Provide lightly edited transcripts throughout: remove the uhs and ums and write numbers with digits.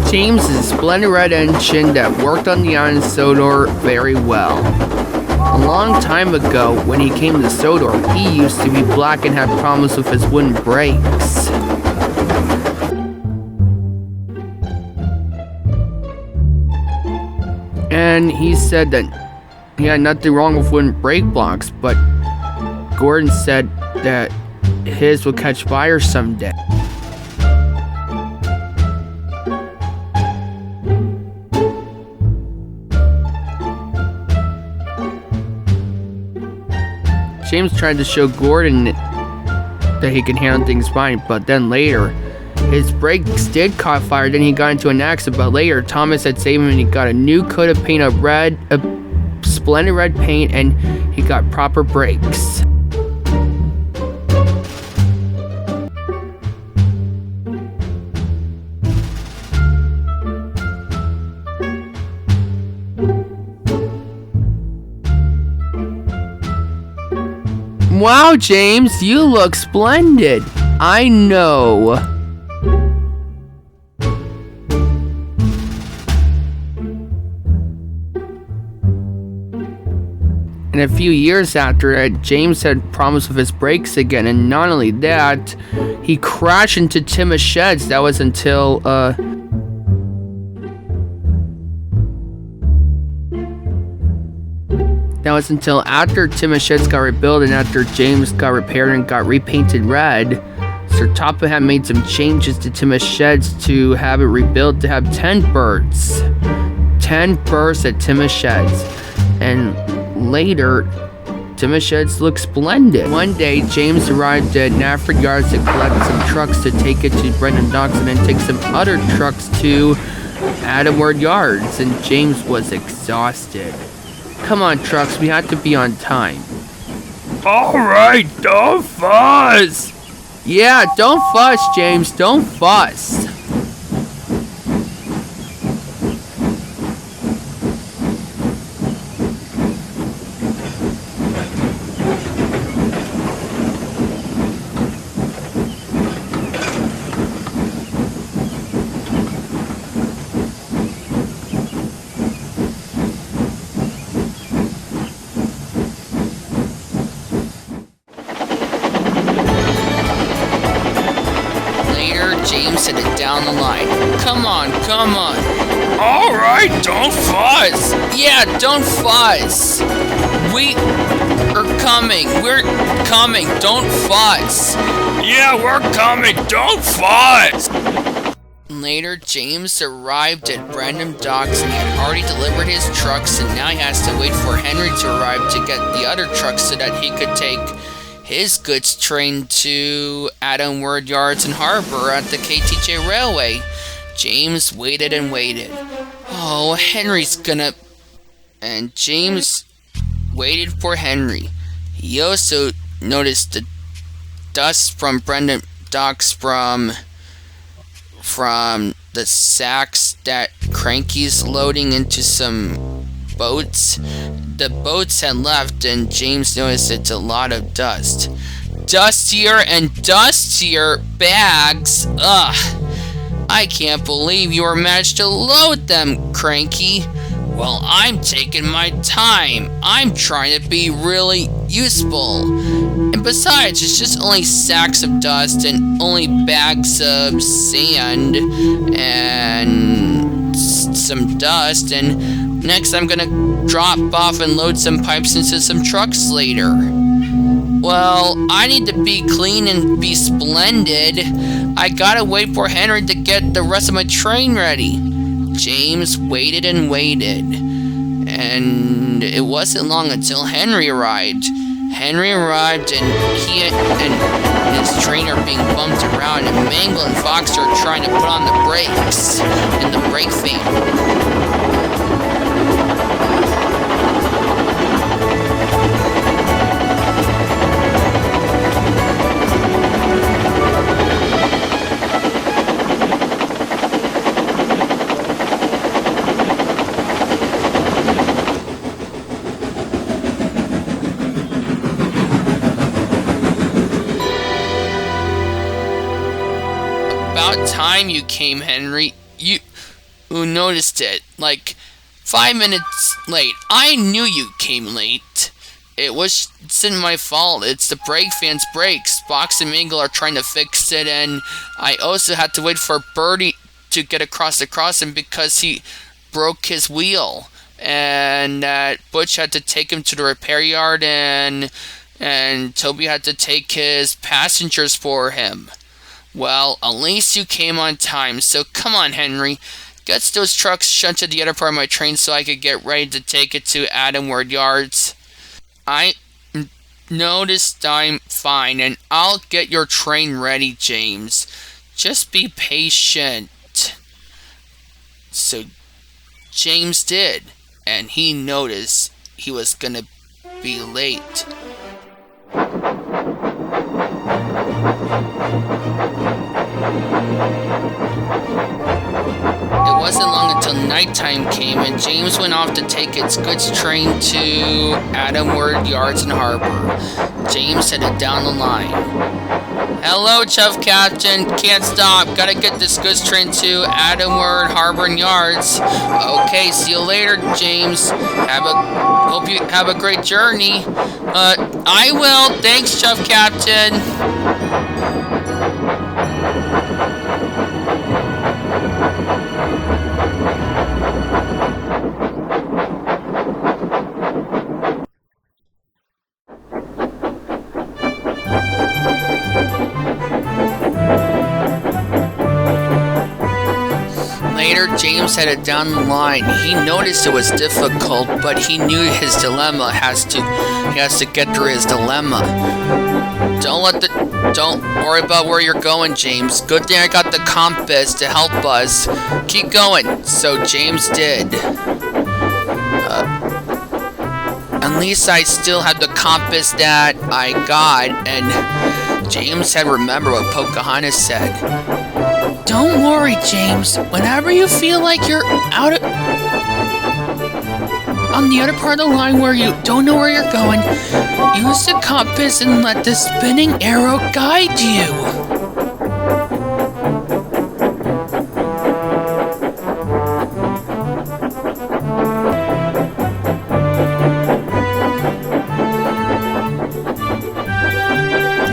James is a splendid red engine that worked on the iron Sodor very well. A long time ago, when he came to Sodor, he used to be black and had problems with his wooden brakes. And he said that he had nothing wrong with wooden brake blocks, but Gordon said that his would catch fire someday. James tried to show Gordon that he can handle things fine, but then later, his brakes did caught fire, then he got into an accident, but later, Thomas had saved him and he got a new coat of paint, a splendid red paint, and he got proper brakes. Wow, James, you look splendid. I know. And a few years after that, James had problems with his brakes again, and not only that, he crashed into Tim's sheds. That was until, after Tim's sheds got rebuilt and after James got repaired and got repainted red. Sir Toppa had made some changes to Tim's sheds to have it rebuilt to have 10 birds. 10 birds at Tim's sheds. And later, Tim's sheds looked splendid. One day, James arrived at Nafford Yards to collect some trucks to take it to Brendan Docks and then take some other trucks to Adam Ward Yards. And James was exhausted. Come on, trucks, we have to be on time. Alright, don't fuss! Yeah, don't fuss, James, don't fuss. James headed down the line. Come on, come on. Alright, don't fuss. Yeah, don't fuss. We are coming. We're coming. Don't fuss. Yeah, we're coming. Don't fuss. Later, James arrived at Brandon Docks and he had already delivered his trucks, and now he has to wait for Henry to arrive to get the other trucks so that he could take his goods train to Adam Ward Yards and Harbor at the KTJ Railway. James waited and waited. Oh, Henry's gonna... And James waited for Henry. He also noticed the dust from Brendan docks from the sacks that Cranky's loading into some boats. The boats had left, and James noticed it's a lot of dust. Dustier and dustier bags. Ugh. I can't believe you were managed to load them, Cranky. Well, I'm taking my time. I'm trying to be really useful. And besides, it's just only sacks of dust and only bags of sand and some dust. And next I'm gonna drop off and load some pipes into some trucks later. Well, I need to be clean and be splendid. I gotta wait for Henry to get the rest of my train ready. James waited and waited, and it wasn't long until Henry arrived. Henry arrived, and he and his train are being bumped around, and Mangle and Fox are trying to put on the brakes in the brake fan. About time you came, Henry. Who noticed it? Like 5 minutes late. I knew you came late. It's in my fault. It's the brake fan's brakes. Box and Mangle are trying to fix it, and I also had to wait for Birdie to get across the crossing because he broke his wheel. And Butch had to take him to the repair yard, and Toby had to take his passengers for him. Well, at least you came on time, so come on, Henry. Get those trucks shunted to the other part of my train so I could get ready to take it to Adamward Yards. I noticed I'm fine, and I'll get your train ready, James. Just be patient. So James did, and he noticed he was gonna be late. It wasn't long until nighttime came, and James went off to take its goods train to Adamward Yards and Harbor. James headed down the line. Hello, Chuff Captain. Can't stop. Gotta get this goods train to Adamward Harbor and Yards. Okay, see you later, James. Hope you have a great journey. I will. Thanks, Chuff Captain. Later, James headed down the line. He noticed it was difficult, but he knew his dilemma. He has to get through his dilemma. Don't worry about where you're going, James. Good thing I got the compass to help us. Keep going. So James did. At least I still had the compass that I got, and James had remembered what Pocahontas said. Don't worry, James. Whenever you feel like you're on the other part of the line where you don't know where you're going, use the compass and let the spinning arrow guide you.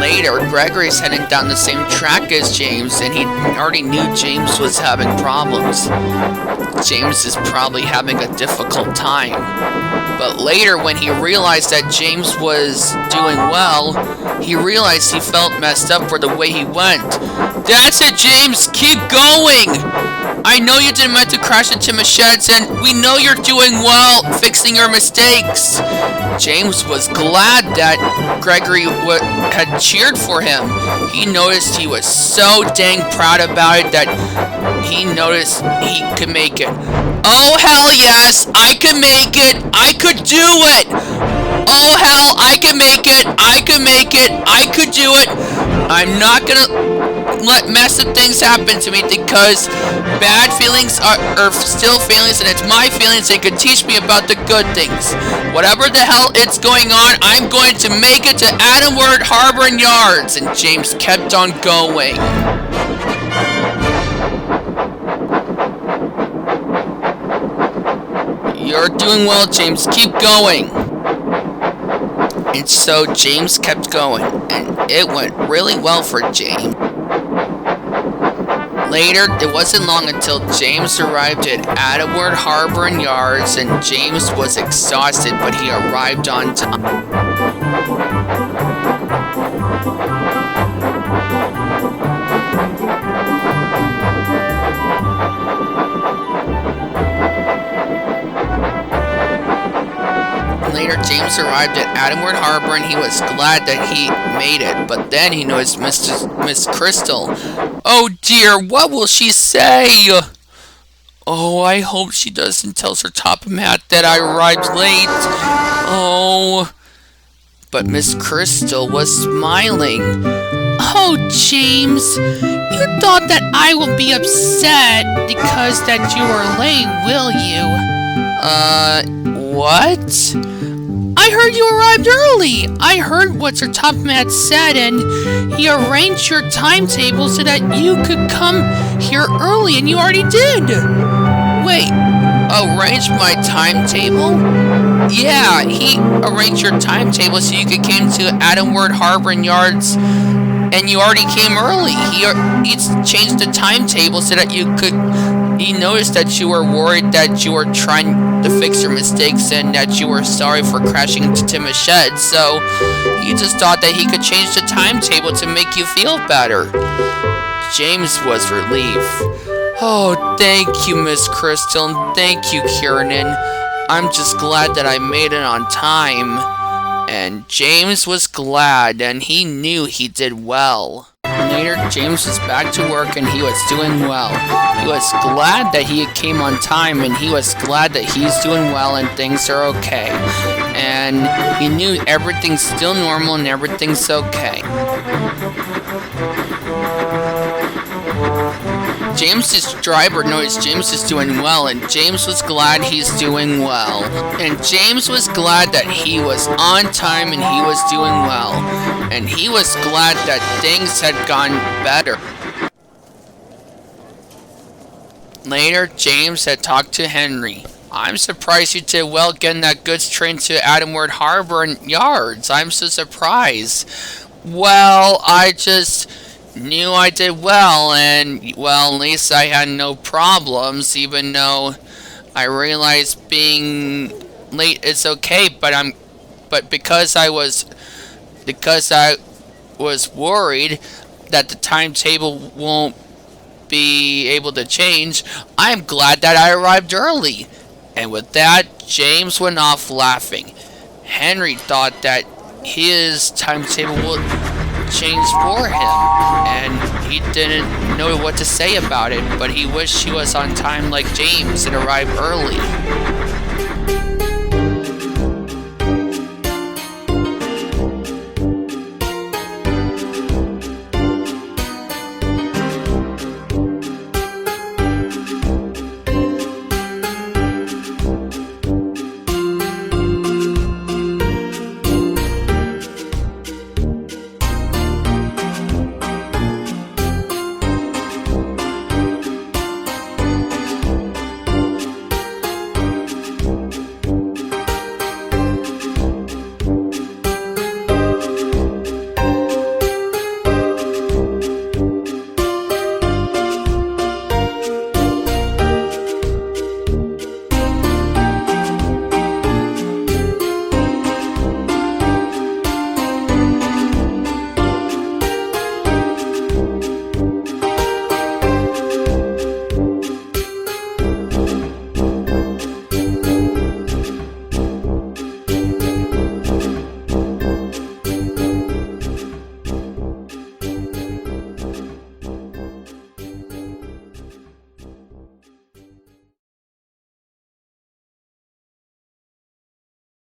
Later, Gregory's heading down the same track as James, and he already knew James was having problems. James is probably having a difficult time. But later, when he realized that James was doing well, he realized he felt messed up for the way he went. That's it, James! Keep going! I know you didn't meant to crash into machetes, and we know you're doing well fixing your mistakes. James was glad that Gregory had cheered for him. He noticed he was so dang proud about it that he noticed he could make it. Oh, hell yes! I can make it! I could do it! Oh hell, I can make it! I can make it! I could do it! I'm not gonna let massive things happen to me because bad feelings are still feelings, and it's my feelings that could teach me about the good things. Whatever the hell it's going on, I'm going to make it to Adamward Harbor and Yards. And James kept on going. You're doing well, James. Keep going. And so James kept going, and it went really well for James. Later, it wasn't long until James arrived at Adamward Harbor and Yards, and James was exhausted, but he arrived on time. Later, James arrived at Adamward Harbor, and he was glad that he made it. But then he noticed Miss Crystal. Oh dear, what will she say? Oh, I hope she doesn't tell Sir Topham Hatt that I arrived late. Oh. But Miss Crystal was smiling. Oh, James, you thought that I will be upset because that you were late, will you? What? I heard you arrived early. I heard what Sir Topham Hatt said, and he arranged your timetable so that you could come here early, and you already did. Wait, arranged my timetable? Yeah, he arranged your timetable so you could come to Adamward Harbor and Yards, and you already came early. He changed the timetable so that you could. He noticed that you were worried that you were trying to fix your mistakes and that you were sorry for crashing into Tim's shed, so he just thought that he could change the timetable to make you feel better. James was relieved. Oh, thank you, Miss Crystal, and thank you, Kiernan. I'm just glad that I made it on time. And James was glad, and he knew he did well. Later, James was back to work, and he was doing well. He was glad that he came on time, and he was glad that he's doing well and things are okay. And he knew everything's still normal and everything's okay. James's driver noticed James is doing well, and James was glad he's doing well. And James was glad that he was on time and he was doing well. And he was glad that things had gone better. Later, James had talked to Henry. I'm surprised you did well getting that goods train to Adamward Harbor and Yards. I'm so surprised. Well, I just knew I did well, and well, at least I had no problems, even though I realized being late is okay, but because I was worried that the timetable won't be able to change, I'm glad that I arrived early. And with that, James went off laughing. Henry thought that his timetable would change for him, and he didn't know what to say about it, but he wished he was on time like James and arrived early.